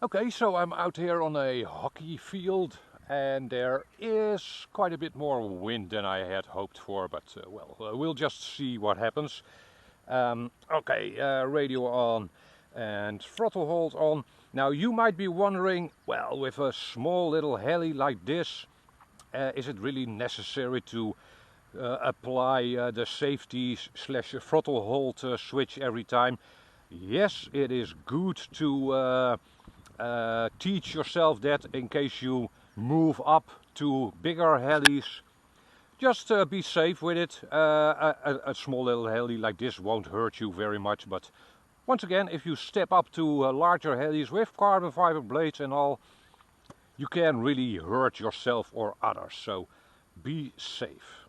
Okay, so I'm out here on a hockey field and there is quite a bit more wind than I had hoped for, but we'll just see what happens. Radio on and throttle hold on. Now you might be wondering, well, with a small little heli like this, is it really necessary to apply the safety / throttle hold switch every time? Yes, it is good to teach yourself that in case you move up to bigger helis. Just be safe with it. A small little heli like this won't hurt you very much, but once again, if you step up to larger helis with carbon fiber blades and all, you can really hurt yourself or others, so be safe.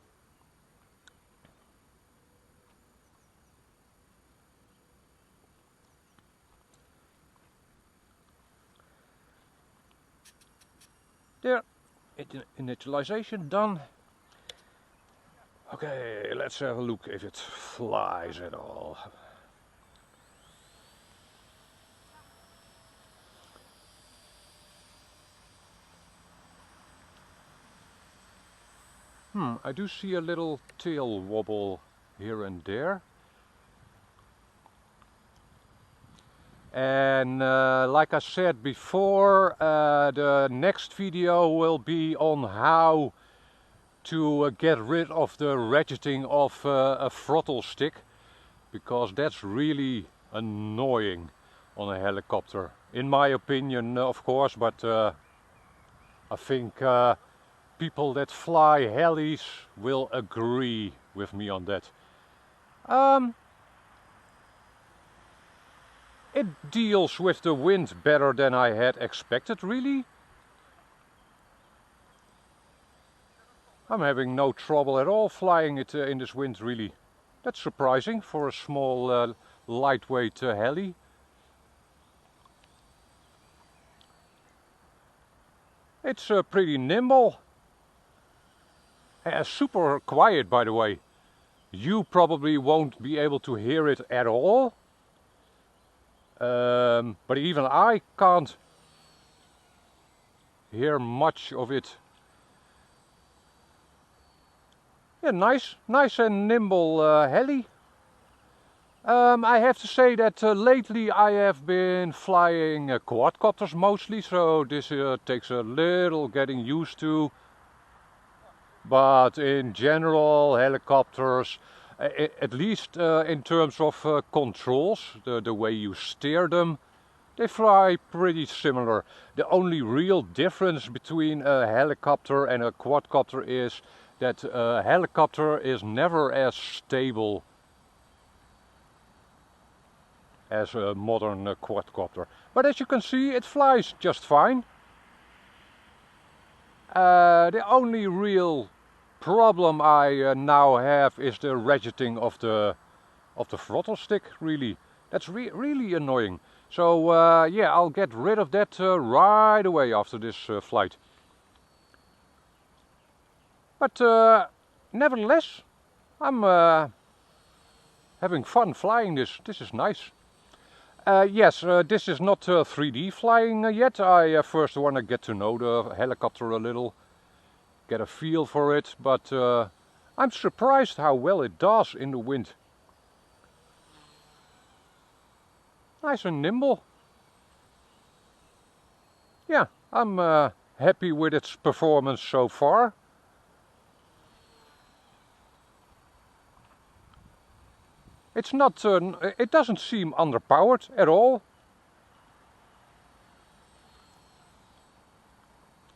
There, initialization done. Okay, let's have a look if it flies at all. I do see a little tail wobble here and there. And like I said before, the next video will be on how to get rid of the ratcheting of a throttle stick, because that's really annoying on a helicopter, in my opinion, of course, but I think people that fly helis will agree with me on that. It deals with the wind better than I had expected, really. I'm having no trouble at all flying it in this wind, really. That's surprising for a small lightweight heli. It's pretty nimble. Super quiet, by the way. You probably won't be able to hear it at all. But even I can't hear much of it. Yeah, nice and nimble heli. I have to say that lately I have been flying quadcopters mostly, so this takes a little getting used to. But in general, helicopters, at least in terms of controls, the way you steer them, they fly pretty similar. The only real difference between a helicopter and a quadcopter is that a helicopter is never as stable as a modern quadcopter. But as you can see, it flies just fine. The only real problem I now have is the ratcheting of the throttle stick, really. That's really annoying. So yeah, I'll get rid of that right away after this flight. But nevertheless, I'm having fun flying this. This is nice. Yes, this is not 3D flying yet. I first want to get to know the helicopter a little, get a feel for it, but I'm surprised how well it does in the wind. Nice and nimble. Yeah, I'm happy with its performance so far. It's not, it doesn't seem underpowered at all.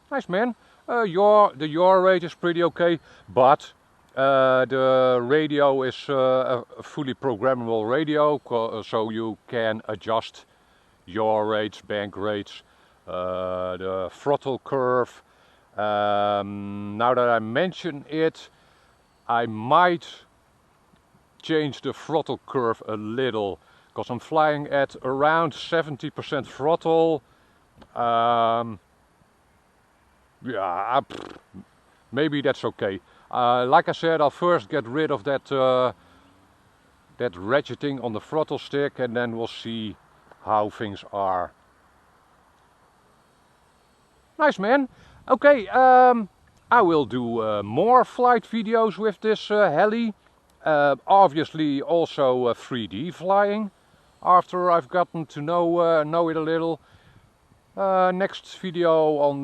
Nice, man. The yaw rate is pretty okay, but the radio is a fully programmable radio, so you can adjust yaw rates, bank rates, the throttle curve. Now that I mention it, I might change the throttle curve a little, because I'm flying at around 70% throttle. Yeah, maybe that's okay. Like I said, I'll first get rid of that that ratcheting on the throttle stick, and then we'll see how things are. Nice, man. Okay, I will do more flight videos with this heli. Obviously also 3D flying after I've gotten to know it a little. Next video on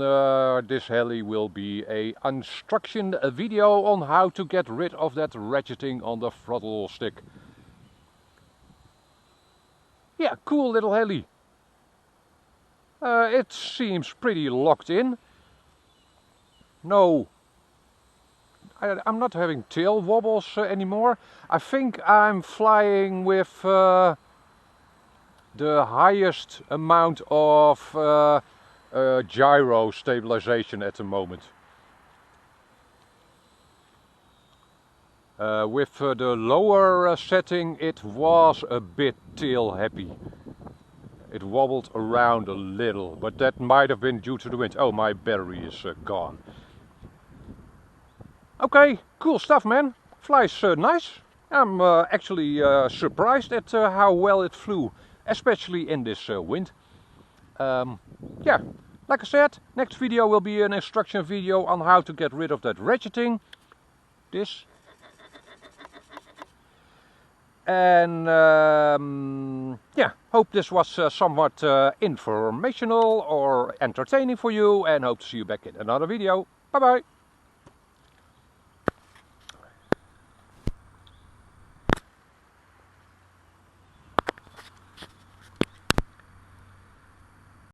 this heli will be a instruction video on how to get rid of that ratcheting on the throttle stick. Yeah, cool little heli. It seems pretty locked in. No, I'm not having tail wobbles anymore. I think I'm flying with the highest amount of gyro stabilization at the moment. With the lower setting it was a bit tail happy. It wobbled around a little, but that might have been due to the wind. Oh, my battery is gone. Okay, cool stuff, man. Flies nice. I'm actually surprised at how well it flew, especially in this wind. Yeah, like I said, next video will be an instruction video on how to get rid of that ratcheting. This. And yeah, hope this was somewhat informational or entertaining for you, and hope to see you back in another video. Bye bye!